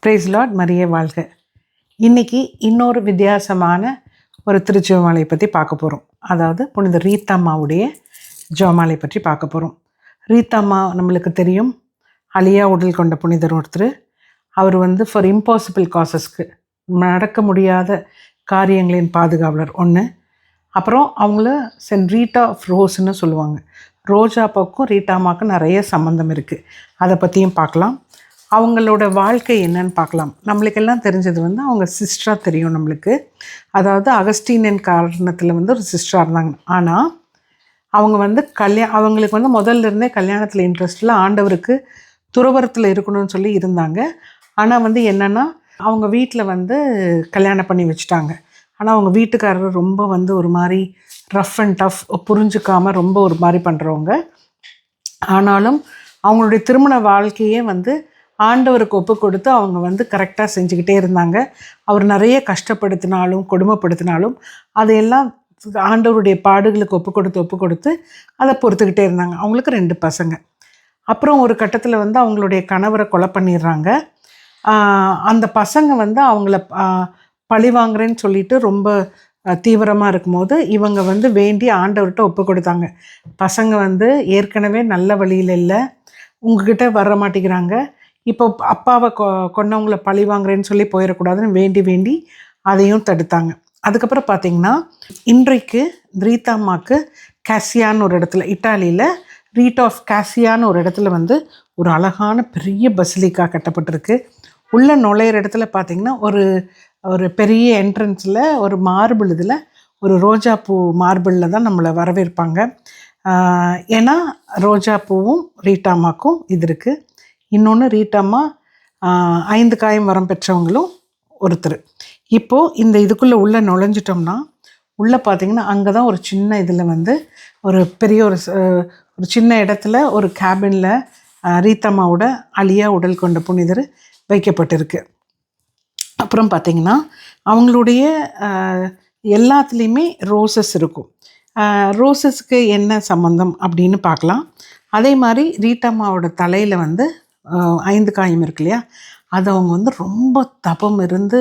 Price Lord, மரியே வாழ்க. இன்றைக்கி இன்னொரு வித்தியாசமான ஒரு திருஜெபமாலை பற்றி பார்க்க போகிறோம். அதாவது புனித ரீத்தாம்மாவுடைய ஜெபமாலை பற்றி பார்க்க போகிறோம். ரீத்தாம்மா நம்மளுக்கு தெரியும், அழியா உடல் கொண்ட புனிதர் ஒருத்தர். அவர் ஃபார் இம்பாசிபிள் காசஸ்க்கு, நடக்க முடியாத காரியங்களின் பாதுகாவலர் ஒன்று. அப்புறம் அவங்கள சென்ட் ரீட்டா ஆஃப் ரோஸ்ன்னு சொல்லுவாங்க. ரோஜாப்பாவுக்கும் ரீட்டாம்மாவுக்கும் நிறைய சம்மந்தம் இருக்குது. அதை பற்றியும் பார்க்கலாம். அவங்களோட வாழ்க்கை என்னன்னு பார்க்கலாம். நம்மளுக்கெல்லாம் தெரிஞ்சது அவங்க சிஸ்டராக தெரியும் நம்மளுக்கு. அதாவது அகஸ்டீனியன் காரணத்தில் ஒரு சிஸ்டராக இருந்தாங்க. ஆனால் அவங்க அவங்களுக்கு முதல்ல இருந்தே கல்யாணத்தில் இன்ட்ரெஸ்டில் ஆண்டவருக்கு துறவரத்தில் இருக்கணும்னு சொல்லி இருந்தாங்க. ஆனால் என்னென்னா அவங்க வீட்டில் கல்யாணம் பண்ணி வச்சுட்டாங்க. ஆனால் அவங்க வீட்டுக்காரர் ரொம்ப ஒரு மாதிரி ரஃப் அண்ட் டஃப், புரிஞ்சுக்காமல் ரொம்ப ஒரு மாதிரி பண்ணுறவங்க. ஆனாலும் அவங்களுடைய திருமண வாழ்க்கையே ஆண்டவருக்கு ஒப்பு கொடுத்து அவங்க கரெக்டாக செஞ்சுக்கிட்டே இருந்தாங்க. அவர் நிறைய கஷ்டப்படுத்தினாலும் கொடுமைப்படுத்தினாலும் அதையெல்லாம் ஆண்டவருடைய பாடுகளுக்கு ஒப்பு கொடுத்து அதை பொறுத்துக்கிட்டே இருந்தாங்க. அவங்களுக்கு 2 பசங்க. அப்புறம் ஒரு கட்டத்தில் அவங்களுடைய கணவரை கொலை பண்ணிடுறாங்க. அந்த பசங்க அவங்கள பழி வாங்குறேன்னு சொல்லிட்டு ரொம்ப தீவிரமாக இருக்கும்போது இவங்க வேண்டி ஆண்டவர்கிட்ட ஒப்பு கொடுத்தாங்க. பசங்க ஏற்கனவே நல்ல வழியில் இல்லை, உங்ககிட்ட வர மாட்டேங்கிறாங்க, இப்போ அப்பாவை கொன்னவங்களை பழி வாங்குறேன்னு சொல்லி போயிடக்கூடாதுன்னு வேண்டி அதையும் தடுத்தாங்க. அதுக்கப்புறம் பார்த்திங்கன்னா இன்றைக்கு ரீத்தாம்மாவுக்கு கேசியான்னு ஒரு இடத்துல, இட்டாலியில் ரீட் ஆஃப் கேசியான்னு ஒரு இடத்துல ஒரு அழகான பெரிய பசிலிக்கா கட்டப்பட்டிருக்கு. உள்ளே நுழையிற இடத்துல பார்த்திங்கன்னா ஒரு பெரிய என்ட்ரன்ஸில் ஒரு மார்பிள், இதில் ஒரு ரோஜாப்பூ மார்பிளில் தான் நம்மளை வரவேற்பாங்க. ஏன்னா ரோஜாப்பூவும் ரீட்டாம்மாக்கும் இது இருக்குது. இன்னொன்று, ரீட்டாம்மா 5 காயம் வரம் பெற்றவங்களும் ஒருத்தர். இப்போது இந்த இதுக்குள்ளே உள்ளே நுழைஞ்சிட்டோம்னா உள்ளே பார்த்திங்கன்னா அங்கே தான் ஒரு சின்ன இதில் ஒரு பெரிய ஒரு சின்ன இடத்துல ஒரு கேபினில் ரீத்தாம்மாவோட அழியா உடல் கொண்ட புனிதர் வைக்கப்பட்டிருக்கு. அப்புறம் பார்த்திங்கன்னா அவங்களுடைய எல்லாத்துலேயுமே ரோசஸ் இருக்கும். ரோசஸ்க்கு என்ன சம்மந்தம் அப்படின்னு பார்க்கலாம். அதே மாதிரி ரீட்டாம்மாவோட தலையில் 5 காயம் இருக்கு இல்லையா, அது அவங்க ரொம்ப தபம் இருந்து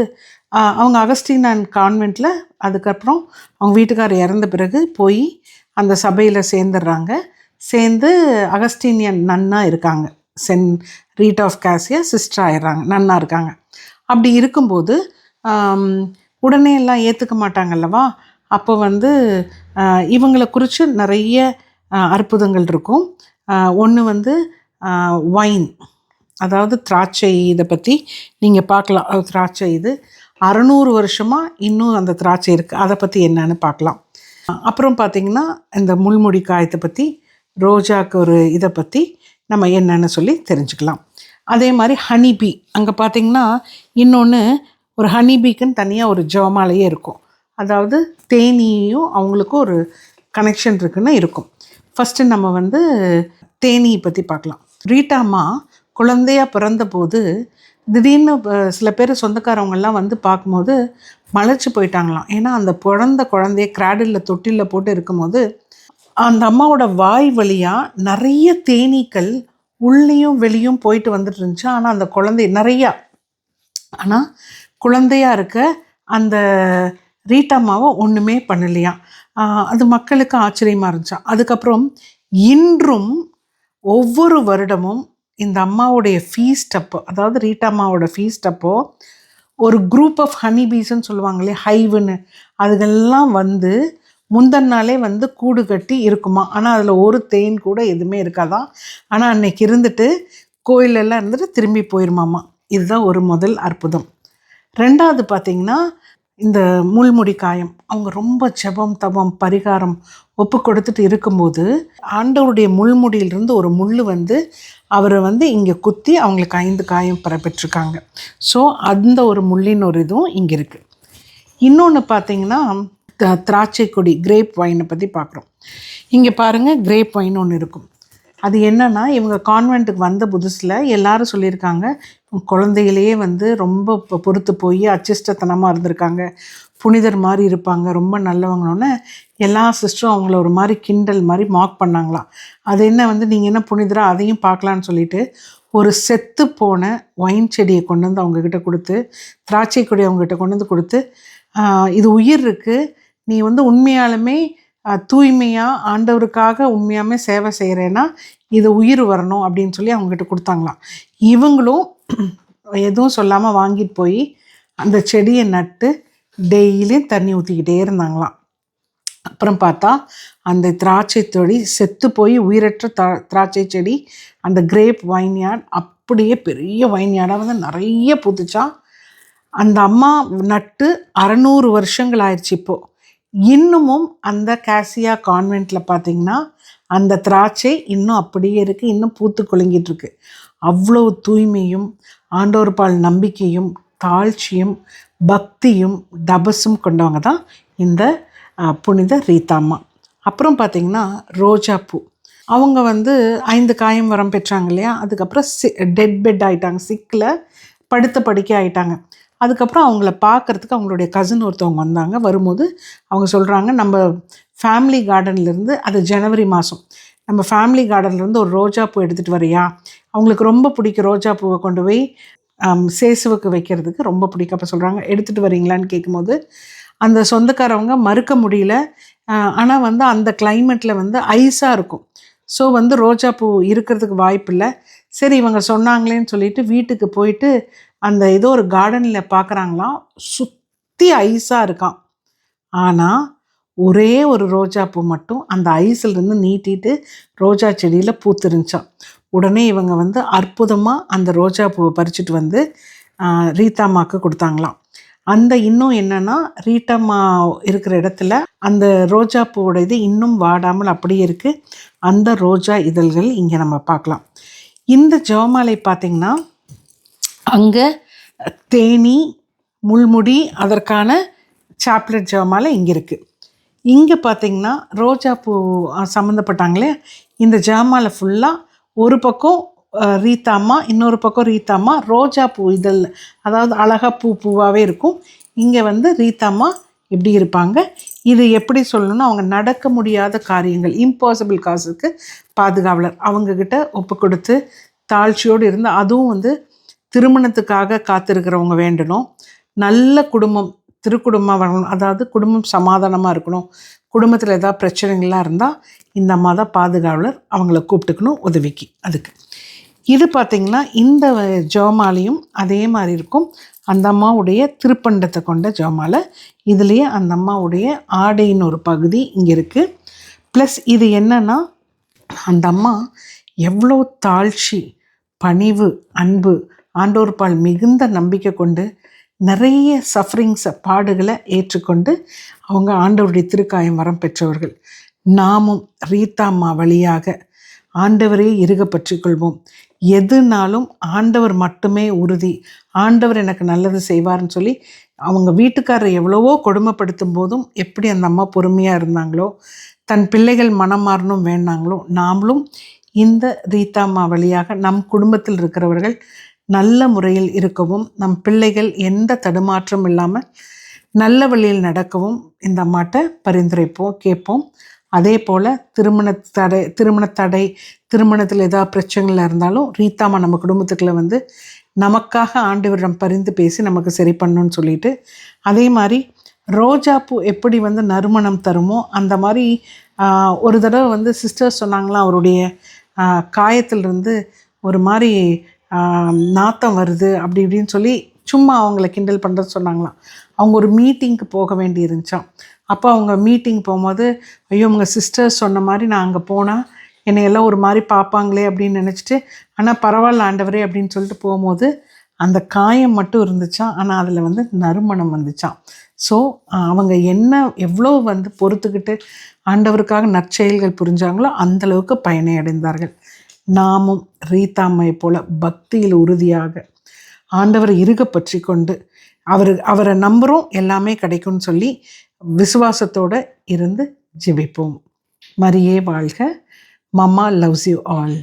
அவங்க அகஸ்டீன் கான்வெண்ட்டில், அதுக்கப்புறம் அவங்க வீட்டுக்காரர் இறந்த பிறகு போய் அந்த சபையில் சேர்ந்து அகஸ்டீனியன் நன்னாக இருக்காங்க. Saint Rita of Cascia sister ஆயிடுறாங்க, நன்னாக இருக்காங்க. அப்படி இருக்கும்போது உடனே எல்லாம் ஏற்றுக்க மாட்டாங்கல்லவா. அப்போ இவங்களை குறித்து நிறைய அற்புதங்கள் இருக்கும். ஒன்று வைன், அதாவது திராட்சை. இதை பற்றி நீங்கள் பார்க்கலாம். திராட்சை இது 600 வருஷமாக இன்னும் அந்த திராட்சை இருக்குது. அதை பற்றி என்னன்னு பார்க்கலாம். அப்புறம் பார்த்திங்கன்னா இந்த முள்முடி காயத்தை பற்றி, ரோஜாக்கு ஒரு இதை பற்றி நம்ம என்னன்னு சொல்லி தெரிஞ்சுக்கலாம். அதே மாதிரி ஹனிபி, அங்கே பார்த்திங்கன்னா இன்னொன்று, ஒரு ஹனிபிக்குன்னு தனியாக ஒரு ஜெபமாலையே இருக்கும். அதாவது தேனியும் அவங்களுக்கும் ஒரு கனெக்ஷன் இருக்குன்னு இருக்கும். ஃபஸ்ட்டு நம்ம தேனியை பற்றி பார்க்கலாம். ரீட்டாம்மா குழந்தையாக பிறந்தபோது திடீர்னு சில பேர் சொந்தக்காரவங்கெல்லாம் பார்க்கும்போது மலைச்சு போயிட்டாங்களாம். ஏன்னா அந்த குழந்தைய கிராடிலில் தொட்டிலில் போட்டு இருக்கும்போது அந்த அம்மாவோட வாய் வழியாக நிறைய தேனீக்கள் உள்ளேயும் வெளியும் போயிட்டு வந்துட்டு இருந்துச்சு. ஆனால் அந்த குழந்தை நிறையா, ஆனால் குழந்தையாக இருக்க அந்த ரீட்டாம்மாவை ஒன்றுமே பண்ணலையாம். அது மக்களுக்கு ஆச்சரியமாக இருந்துச்சா. அதுக்கப்புறம் இன்றும் ஒவ்வொரு வருடமும் இந்த அம்மாவுடைய ஃபீஸ்ட் அப்போ, அதாவது ரீட்டாம்மாவோட ஃபீஸ்ட் அப்போ ஒரு குரூப் ஆஃப் ஹனிபீஸ்ன்னு சொல்லுவாங்களே, ஹைவுன்னு, அதுகெல்லாம் முந்தின நாளே கூடு கட்டி இருக்குமா. ஆனால் அதில் ஒரு தேன் கூட எதுவுமே இருக்காதான். ஆனால் அன்னைக்கு இருந்துட்டு கோயிலெல்லாம் இருந்துட்டு திரும்பி போயிருமாமா. இதுதான் ஒரு முதல் அற்புதம். 2வது பார்த்திங்கன்னா இந்த முள்முடி காயம். அவங்க ரொம்ப ஜெபம் தபம் பரிகாரம் ஒப்பு கொடுத்துட்டு இருக்கும்போது ஆண்டவருடைய முள்முடியிலிருந்து ஒரு முள் அவரை இங்கே குத்தி அவங்களுக்கு 5 காயம் பெற்றிருக்காங்க. ஸோ அந்த ஒரு முள்ளின் ஒரு இதுவும் இங்கே இருக்குது. இன்னொன்று பார்த்திங்கன்னா திராட்சை கொடி, கிரேப் வைனை பற்றி பார்க்குறோம். இங்கே பாருங்கள், கிரேப் வைன் ஒன்று இருக்கும். அது என்னன்னா, இவங்க கான்வெண்ட்டுக்கு வந்த புதுசில் எல்லாரும் சொல்லியிருக்காங்க, குழந்தைகளையே ரொம்ப பொறுத்து போய் அச்சிஷ்டத்தனமாக இருந்திருக்காங்க, புனிதர் மாதிரி இருப்பாங்க, ரொம்ப நல்லவங்களோன்னு எல்லா சிஸ்டரும் அவங்கள ஒரு மாதிரி கிண்டல் மாதிரி மார்க் பண்ணாங்களாம். அது என்ன நீங்கள் என்ன புனிதராக, அதையும் பார்க்கலான்னு சொல்லிட்டு ஒரு செத்து போன ஒயின் செடியை கொண்டு வந்து அவங்கக்கிட்ட கொடுத்து, திராட்சை கொடி அவங்ககிட்ட கொண்டு வந்து கொடுத்து, இது உயிர் இருக்குது, நீ வந்து உண்மையாலுமே தூய்மையாக ஆண்டவருக்காக உண்மையாலுமே சேவை செய்கிறேன்னா இது உயிர் வரணும் அப்படின்னு சொல்லி அவங்ககிட்ட கொடுத்தாங்களாம். இவங்களும் எதுவும் சொல்லாமல் வாங்கிட்டு போய் அந்த செடியை நட்டு டெய்லியும் தண்ணி ஊற்றிக்கிட்டே இருந்தாங்களாம். அப்புறம் பார்த்தா அந்த திராட்சை செடி செத்து போய் உயிரற்ற திராட்சை செடி, அந்த கிரேப் வைன்யார்ட் அப்படியே பெரிய வைன்யார்டாக வந்து நிறைய பூத்துச்சா. அந்த அம்மா நட்டு 600 வருஷங்கள் ஆயிடுச்சு. இப்போது இன்னமும் அந்த கேசியா கான்வெண்ட்டில் பார்த்திங்கன்னா அந்த திராட்சை இன்னும் அப்படியே இருக்குது, இன்னும் பூத்து குலுங்கிட்டு இருக்கு. அவ்வளோ தூய்மையும் ஆண்டவர் பால் நம்பிக்கையும் தாழ்ச்சியும் பக்தியும் தபஸும் கொண்டவங்க தான் இந்த புனித ரீத்தாம்மா. அப்புறம் பார்த்திங்கன்னா ரோஜாப்பூ, அவங்க வந்து 5 காயம் வரம் பெற்றாங்க இல்லையா. அதுக்கப்புறம் டெட் பெட் ஆகிட்டாங்க, சிக்கில் படுத்த படுக்க ஆகிட்டாங்க. அதுக்கப்புறம் அவங்கள பார்க்குறதுக்கு அவங்களுடைய கசின் ஒருத்தவங்க வந்தாங்க. வரும்போது அவங்க சொல்கிறாங்க, நம்ம ஃபேமிலி கார்டன்லேருந்து, அது ஜனவரி மாதம், நம்ம ஃபேமிலி கார்டன்லேருந்து ஒரு ரோஜாப்பூ எடுத்துகிட்டு வரியா, அவங்களுக்கு ரொம்ப பிடிக்கும் ரோஜாப்பூவை கொண்டு போய் சேசுவுக்கு வைக்கிறதுக்கு ரொம்ப பிடிக்கும். அப்போ சொல்கிறாங்க, எடுத்துகிட்டு வரீங்களான்னு கேட்கும்போது அந்த சொந்தக்காரவங்க மறுக்க முடியல. ஆனால் வந்து அந்த கிளைமேட்டில் வந்து ஐஸாக இருக்கும். ஸோ வந்து ரோஜாப்பூ இருக்கிறதுக்கு வாய்ப்பு இல்லை. சரி இவங்க சொன்னாங்களேன்னு சொல்லிட்டு வீட்டுக்கு போயிட்டு அந்த ஏதோ ஒரு கார்டனில் பார்க்குறாங்களாம், சுற்றி ஐஸாக இருக்கான். ஆனால் ஒரே ஒரு ரோஜாப்பூ மட்டும் அந்த ஐஸ்லேருந்து நீட்டிட்டு ரோஜா செடியில் பூத்துருந்துச்சான். உடனே இவங்க வந்து அற்புதமாக அந்த ரோஜாப்பூவை பறிச்சுட்டு வந்து ரீத்தாம்மாவுக்கு கொடுத்தாங்களாம். அந்த இன்னும் என்னென்னா, ரீட்டாம்மா இருக்கிற இடத்துல அந்த ரோஜாப்பூவோட இது இன்னும் வாடாமல் அப்படியே இருக்குது. அந்த ரோஜா இதழ்கள் இங்கே நம்ம பார்க்கலாம். இந்த ஜெபமாலை பார்த்திங்கன்னா அங்கே தேனி முள்முடி அதற்கான சாப்லெட் ஜெபமாலை இங்கே இருக்குது. இங்கே பார்த்திங்கன்னா ரோஜாப்பூ சம்மந்தப்பட்டாங்களே, இந்த ஜெபமாலை ஃபுல்லாக ஒரு பக்கம் ரீத்தாம்மா, இன்னொரு பக்கம் ரீத்தாம்மா ரோஜாப்பூ இதழ், அதாவது அழகாக பூவாகவே இருக்கும். இங்கே வந்து ரீத்தாம்மா எப்படி இருப்பாங்க, இது எப்படி சொல்லணும்னா, அவங்க நடக்க முடியாத காரியங்கள், இம்பாசிபிள் காசுக்கு பாதுகாவலர், அவங்கக்கிட்ட ஒப்பு கொடுத்து தாழ்ச்சியோடு இருந்து, அதுவும் வந்து திருமணத்துக்காக காத்திருக்கிறவங்க வேண்டணும், நல்ல குடும்பம் திருக்குடும்பம் வரணும், அதாவது குடும்பம் சமாதானமாக இருக்கணும், குடும்பத்தில் ஏதாவது பிரச்சனைகள்லாம் இருந்தால் இந்த அம்மா தான் பாதுகாவலர், அவங்கள கூப்பிட்டுக்கணும் உதவிக்கு. அதுக்கு இது பார்த்திங்கன்னா இந்த ஜெபமாலையும் அதே மாதிரி இருக்கும். அந்த அம்மாவுடைய திருப்பண்டத்தை கொண்ட ஜெபமாலை. இதுலேயே அந்த அம்மாவுடைய ஆடையின் ஒரு பகுதி இங்கே இருக்குது. ப்ளஸ் இது என்னென்னா, அந்த அம்மா எவ்வளோ தாழ்ச்சி பணிவு அன்பு ஆண்டவர் பால் மிகுந்த நம்பிக்கை கொண்டு நிறைய சஃபரிங்ஸை பாடுகளை ஏற்றுக்கொண்டு அவங்க ஆண்டவருடைய திருக்காயம் வரம் பெற்றவர்கள். நாமும் ரீத்தாம்மா வழியாக ஆண்டவரே இறுக பற்றி கொள்வோம். எதுனாலும் ஆண்டவர் மட்டுமே உறுதி, ஆண்டவர் எனக்கு நல்லது செய்வார்னு சொல்லி அவங்க வீட்டுக்காரர் எவ்வளவோ கொடுமைப்படுத்தும் போதும் எப்படி அந்த அம்மா பொறுமையாக இருந்தாங்களோ, தன் பிள்ளைகள் மனம் மாறணும் வேணாங்களோ, நாமளும் இந்த ரீத்தாம்மா வழியாக நம் குடும்பத்தில் இருக்கிறவர்கள் நல்ல முறையில் இருக்கவும், நம் பிள்ளைகள் எந்த தடுமாற்றம் இல்லாமல் நல்ல வழியில் நடக்கவும் இந்த அம்மாட்ட பரிந்துரைப்போம், கேட்போம். அதே போல் திருமணத்தடை திருமணத்தில் ஏதாவது பிரச்சனைகள் இருந்தாலும் ரீத்தாம்மா நம்ம குடும்பத்துக்குள்ளே வந்து நமக்காக ஆண்டவரிடம் பரிந்து பேசி நமக்கு சரி பண்ணணும்னு சொல்லிட்டு, அதே மாதிரி ரோஜாப்பூ எப்படி வந்து நறுமணம் தருமோ அந்த மாதிரி ஒரு தடவை வந்து சிஸ்டர்ஸ் சொன்னாங்களாம், அவருடைய காயத்திலிருந்து ஒரு மாதிரி நாத்தம் வருது அப்படி இப்படின்னு சொல்லி சும்மா அவங்கள கிண்டல் பண்ணுறது சொன்னாங்களாம். அவங்க ஒரு மீட்டிங்க்கு போக வேண்டி இருந்துச்சான். அப்போ அவங்க மீட்டிங் போகும்போது, ஐயோ உங்கள் சிஸ்டர்ஸ் சொன்ன மாதிரி நான் அங்கே போனால் என்னை எல்லாம் ஒரு மாதிரி பார்ப்பாங்களே அப்படின்னு நினச்சிட்டு, ஆனால் பரவாயில்ல ஆண்டவரே அப்படின்னு சொல்லிட்டு போகும்போது அந்த காயம் மட்டும் இருந்துச்சான், ஆனால் அதில் வந்து நறுமணம் வந்துச்சான். ஸோ அவங்க என்ன எவ்வளோ வந்து பொறுத்துக்கிட்டு ஆண்டவருக்காக நற்செயல்கள் புரிஞ்சாங்களோ அந்தளவுக்கு பயனை அடைந்தார்கள். நாமும் ரீத்தாம்மை போல பக்தியில் உறுதியாக ஆண்டவரை இறுக பற்றி கொண்டு அவரை நம்புகிறோம் எல்லாமே கிடைக்கும்னு சொல்லி விசுவாசத்தோடு இருந்து ஜெபிப்போம். மரியே வாழ்க. Mamma loves you all.